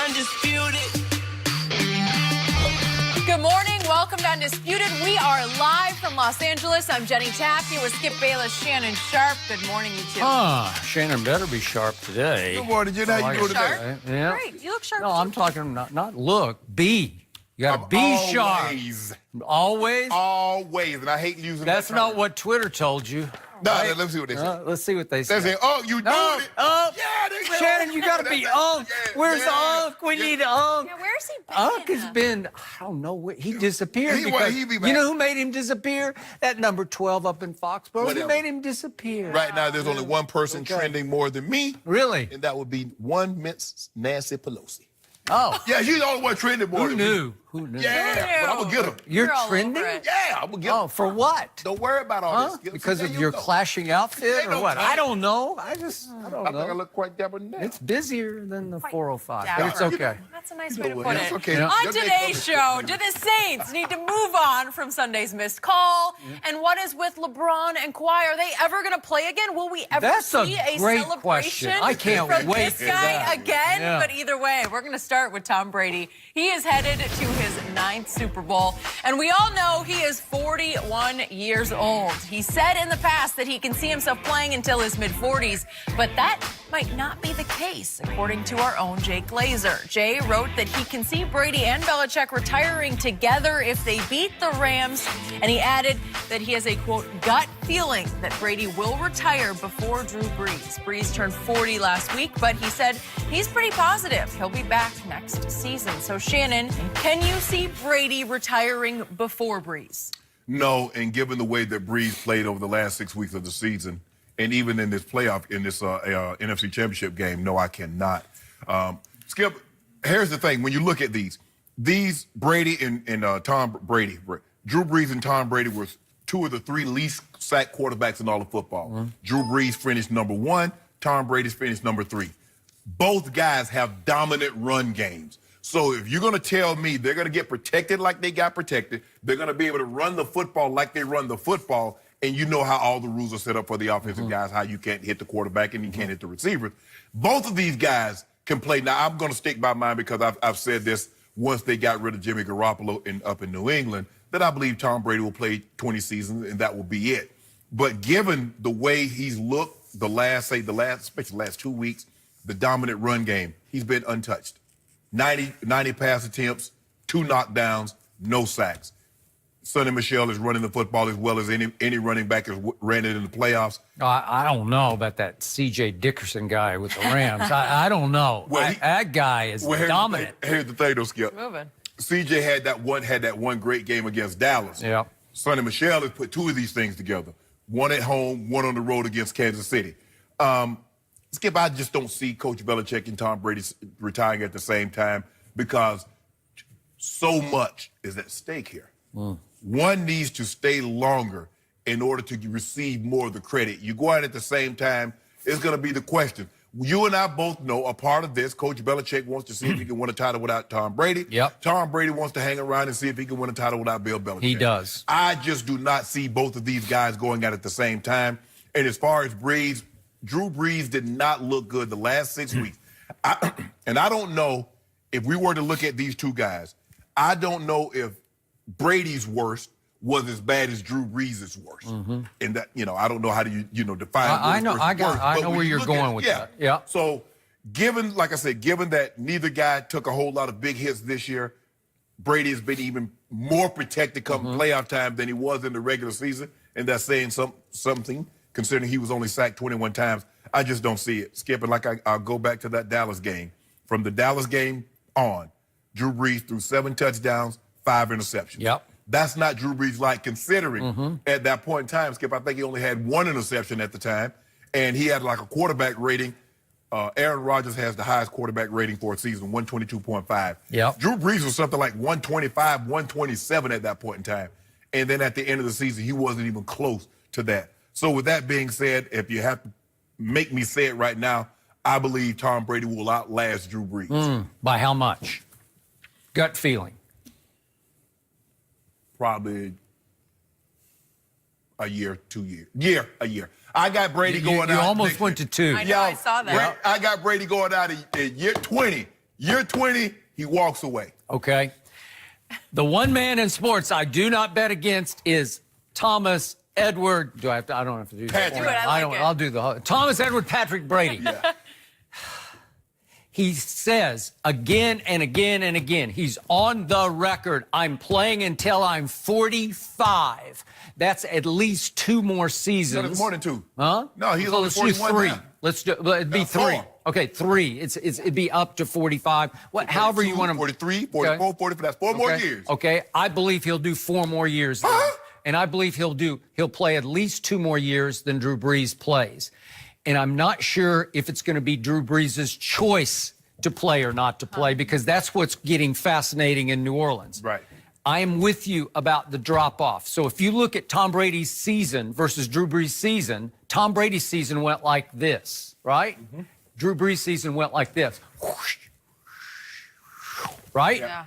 Undisputed. Good morning. Welcome to Undisputed. We are live from Los Angeles. I'm Jenny Taft here with Skip Bayless, Shannon Sharp. Good morning, you two. Shannon better be sharp today. Good morning, Jen. How you doing Sharp? today? Yeah. Great. You look sharp. No, I'm talking not look, be. You gotta be sharp. Always? Always. And I hate using That's that not term. what Twitter told you. No, right? let's see what they say. Let's see what they They say. say, oh, you doing it. Yeah, they say, Shannon, you gotta be Unk. Where's Unk? We need Unk. Yeah, where's he been? Unk has been, I don't know, he disappeared. He because, be back. you know who made him disappear? That number 12 up in Foxborough. He Whatever. made him disappear. Right now, there's only one person trending more than me, Really? and that would be one Miss Nancy Pelosi. Oh. Yeah, she's the only one trending more Who than knew? me. Who knew? Yeah, but I'm going to get her. You're You're all over trending? it. Yeah, I'm going to get her. Oh, for what? Don't worry about all Huh? this. Because There of you your go. clashing outfit Ain't or no what? clash. I don't know. I don't I think I know. look quite dapper than that. It's busier than the 405, dapper. but it's okay. That's a nice way to what? put It's it. okay. Yeah. On Your day today's comes. show, do the Saints need to move on from Sunday's missed call? And what is with LeBron and Kawhi? Are they ever going to play again? Will we ever That's a see a great celebration question. I can't from wait this for guy that. again? Yeah. But either way, we're going to start with Tom Brady. He is headed to his 9th Super Bowl, and we all know he is 41 years old. He said in the past that he can see himself playing until his mid-40s, but that might not be the case, according to our own Jay Glazer. Jay wrote that he can see Brady and Belichick retiring together if they beat the Rams, and he added that he has a, quote, gut feeling that Brady will retire before Drew Brees. Brees turned 40 last week, but he said he's pretty positive he'll be back next season. So, Shannon, can you see Brady retiring before Brees? No, and given the way that Brees played over the last 6 weeks of the season, and even in this playoff, in this NFC Championship game, no, I cannot. Skip, here's the thing. When you look at these Brady and Tom Brady, Drew Brees and Tom Brady were two of the three least sacked quarterbacks in all of football. Drew Brees finished number 1. Tom Brady's finished number 3. Both guys have dominant run games. So if you're going to tell me they're going to get protected like they got protected, they're going to be able to run the football like they run the football, and you know how all the rules are set up for the offensive guys, how you can't hit the quarterback and you can't hit the receivers. Both of these guys can play. Now, I'm going to stick by mine because I've said this once they got rid of Jimmy Garoppolo up in New England, that I believe Tom Brady will play 20 seasons and that will be it. But given the way he's looked especially the last 2 weeks, the dominant run game, he's been untouched. 90 pass attempts, 2 knockdowns, no sacks. Sonny Michel is running the football as well as any running back has ran it in the playoffs. I don't know about that C.J. Dickerson guy with the Rams. I don't know. Well, that guy is dominant. Here's the thing, though, Skip. Moving. C.J. had that one great game against Dallas. Yeah. Sonny Michel has put 2 of these things together. One at home, one on the road against Kansas City. Skip, I just don't see Coach Belichick and Tom Brady retiring at the same time because so much is at stake here. One needs to stay longer in order to receive more of the credit. You go out at the same time, it's going to be the question. You and I both know a part of this, Coach Belichick wants to see if he can win a title without Tom Brady. Yep. Tom Brady wants to hang around and see if he can win a title without Bill Belichick. He does. I just do not see both of these guys going out at the same time. And as far as Brees, Drew Brees did not look good the last 6 weeks. And I don't know if we were to look at these two guys, I don't know if Brady's worst was as bad as Drew Brees' worst. And that, I don't know how to, define I know. I know where you're going with that. Yeah. So given, like I said, given that neither guy took a whole lot of big hits this year, Brady has been even more protected come playoff time than he was in the regular season. And that's saying something, considering he was only sacked 21 times. I just don't see it. Skip, and like I'll go back to that Dallas game. From the Dallas game on, Drew Brees threw 7 touchdowns, 5 interceptions. Yep. That's not Drew Brees like, considering at that point in time, Skip, I think he only had 1 interception at the time, and he had like a quarterback rating. Aaron Rodgers has the highest quarterback rating for a season, 122.5. Yep. Drew Brees was something like 125, 127 at that point in time. And then at the end of the season, he wasn't even close to that. So with that being said, if you have to make me say it right now, I believe Tom Brady will outlast Drew Brees. By how much? Gut feeling. Probably a year, 2 years. A year. I got Brady going out. You almost next went year. to 2. I know, I saw that. I got Brady going out in year 20. Year 20, he walks away. Okay. The one man in sports I do not bet against is Thomas Edward. I don't have to do that. Patrick. Do it, I like it. I'll do the whole. Thomas Edward Patrick Brady. Yeah. He says again and again and again, he's on the record, I'm playing until I'm 45. That's at least 2 more seasons. No, it's more than 2. Huh? No, he's So only let's do 41 3. now. Let's do. It'd be 3. 4. Okay, 3. It'd be up to 45. However you want to. 43, 44, Okay. 45. That's 4 more years. Okay, I believe he'll do 4 more years. Then. And I believe he'll play at least 2 more years than Drew Brees plays. And I'm not sure if it's going to be Drew Brees' choice to play or not to play, because that's what's getting fascinating in New Orleans. Right. I am with you about the drop-off. So if you look at Tom Brady's season versus Drew Brees' season, Tom Brady's season went like this, right? Mm-hmm. Drew Brees' season went like this. Right? Yeah.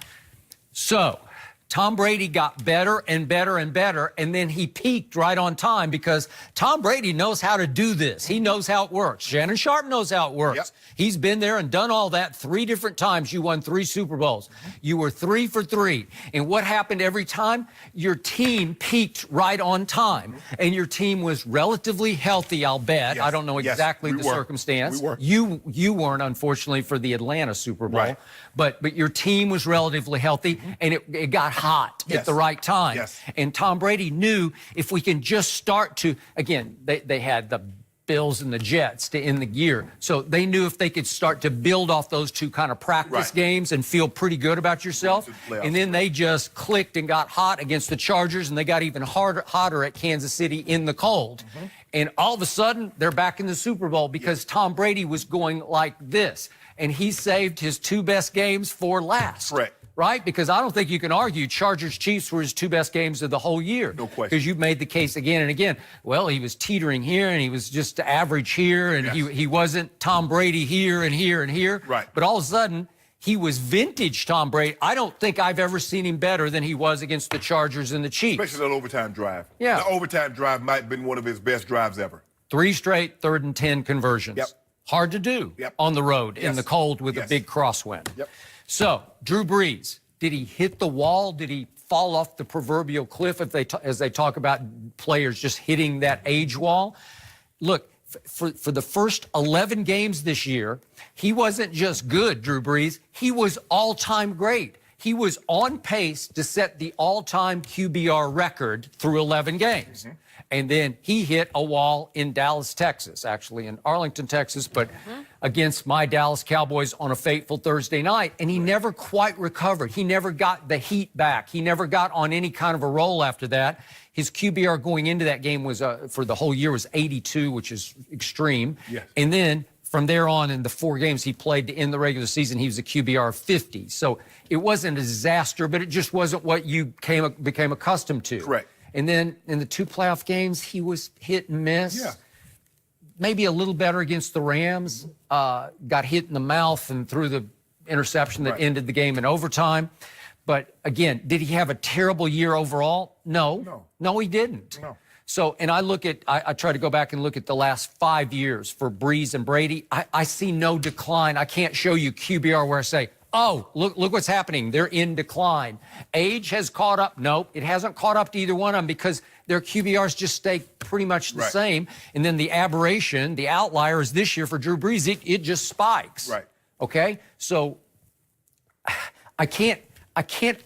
So Tom Brady got better and better and better, and then he peaked right on time because Tom Brady knows how to do this. He knows how it works. Shannon Sharp knows how it works. Yep. He's been there and done all that 3 different times. You won 3 Super Bowls. You were 3 for 3. And what happened every time? Your team peaked right on time, and your team was relatively healthy, I'll bet. Yes. I don't know Yes. exactly We the were. circumstance. We were. You weren't, unfortunately, for the Atlanta Super Bowl. Right. But your team was relatively healthy, and it got hot Yes. at the right time. Yes. And Tom Brady knew if we can just start to, again, they had the Bills and the Jets to end the year. So they knew if they could start to build off those 2 kind of practice Right. games and feel pretty good about yourself. And then they just clicked and got hot against the Chargers, and they got even hotter at Kansas City in the cold. Mm-hmm. And all of a sudden, they're back in the Super Bowl because Tom Brady was going like this. And he saved his 2 best games for last. Correct. Right? Because I don't think you can argue Chargers-Chiefs were his 2 best games of the whole year. No question. Because you've made the case again and again. Well, he was teetering here, and he was just average here, and Yes. he wasn't Tom Brady here and here and here. Right. But all of a sudden, he was vintage Tom Brady. I don't think I've ever seen him better than he was against the Chargers and the Chiefs. Especially that overtime drive. Yeah. The overtime drive might have been one of his best drives ever. 3 straight 3rd and 10 conversions. Yep. Hard to do Yep. on the road in Yes. the cold with a Yes. big crosswind. Yep. So, Drew Brees, did he hit the wall? Did he fall off the proverbial cliff as they talk about players just hitting that age wall? Look, for the first 11 games this year, he wasn't just good, Drew Brees. He was all-time great. He was on pace to set the all-time QBR record through 11 games. Mm-hmm. And then he hit a wall in Dallas, Texas, actually in Arlington, Texas, but against my Dallas Cowboys on a fateful Thursday night. And he never quite recovered. He never got the heat back. He never got on any kind of a roll after that. His QBR going into that game was, for the whole year, was 82, which is extreme. Yes. And then from there on, in the 4 games he played to end the regular season, he was a QBR of 50. So it wasn't a disaster, but it just wasn't what you became accustomed to. Correct. And then in the 2 playoff games, he was hit and miss. Yeah. Maybe a little better against the Rams. Got hit in the mouth and threw the interception that ended the game in overtime. But again, did he have a terrible year overall? No. No, he didn't. No. So, and I try to go back and look at the last 5 years for Brees and Brady. I see no decline. I can't show you QBR where I say, oh, look what's happening. They're in decline. Age has caught up. Nope, it hasn't caught up to either one of them because their QBRs just stay pretty much the same. And then the aberration, the outlier is this year for Drew Brees. It just spikes. Right. Okay? So I can't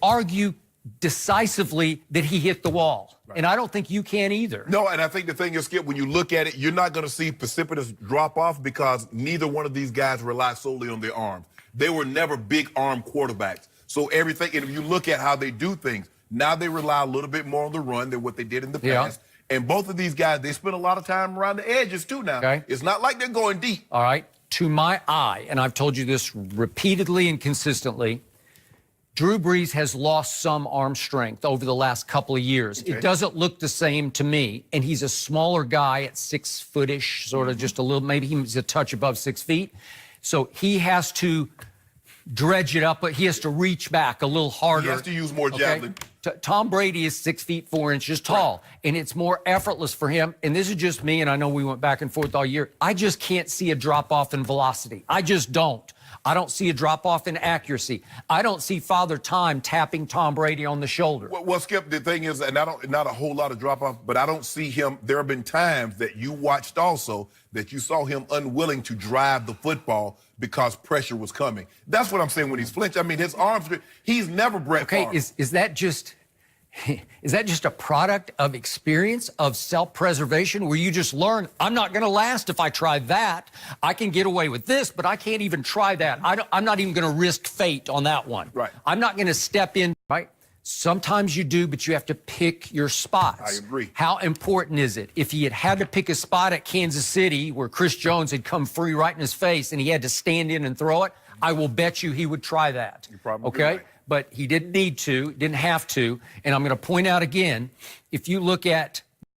argue decisively that he hit the wall. Right. And I don't think you can either. No, and I think the thing is, Skip, when you look at it, you're not going to see precipitous drop-off because neither one of these guys rely solely on their arms. They were never big arm quarterbacks. So everything, and if you look at how they do things, now they rely a little bit more on the run than what they did in the past. And both of these guys, they spend a lot of time around the edges too now. Okay. It's not like they're going deep. All right. To my eye, and I've told you this repeatedly and consistently, Drew Brees has lost some arm strength over the last couple of years. Okay. It doesn't look the same to me. And he's a smaller guy at 6 foot-ish, sort of just a little, maybe he's a touch above 6 feet. So he has to dredge it up, but he has to reach back a little harder. He has to use more javelin. Tom Brady is 6 feet 4 inches tall, and it's more effortless for him. And this is just me, and I know we went back and forth all year. I just can't see a drop-off in velocity. I just don't. I don't see a drop-off in accuracy. I don't see Father Time tapping Tom Brady on the shoulder. Well, Skip, the thing is, and not a whole lot of drop-off, but I don't see him. There have been times that you watched also that you saw him unwilling to drive the football because pressure was coming. That's what I'm saying when he's flinched. I mean, his arms, he's never Brett Favre. Okay, is that just a product of experience, of self-preservation, where you just learn, I'm not going to last if I try that. I can get away with this, but I can't even try that. I'm not even going to risk fate on that one. Right. I'm not going to step in, right? Sometimes you do, but you have to pick your spots. I agree. How important is it? If he had to pick a spot at Kansas City where Chris Jones had come free right in his face and he had to stand in and throw it, I will bet you he would try that. You're probably okay? right. But he didn't need to, didn't have to. And I'm going to point out again, if you look at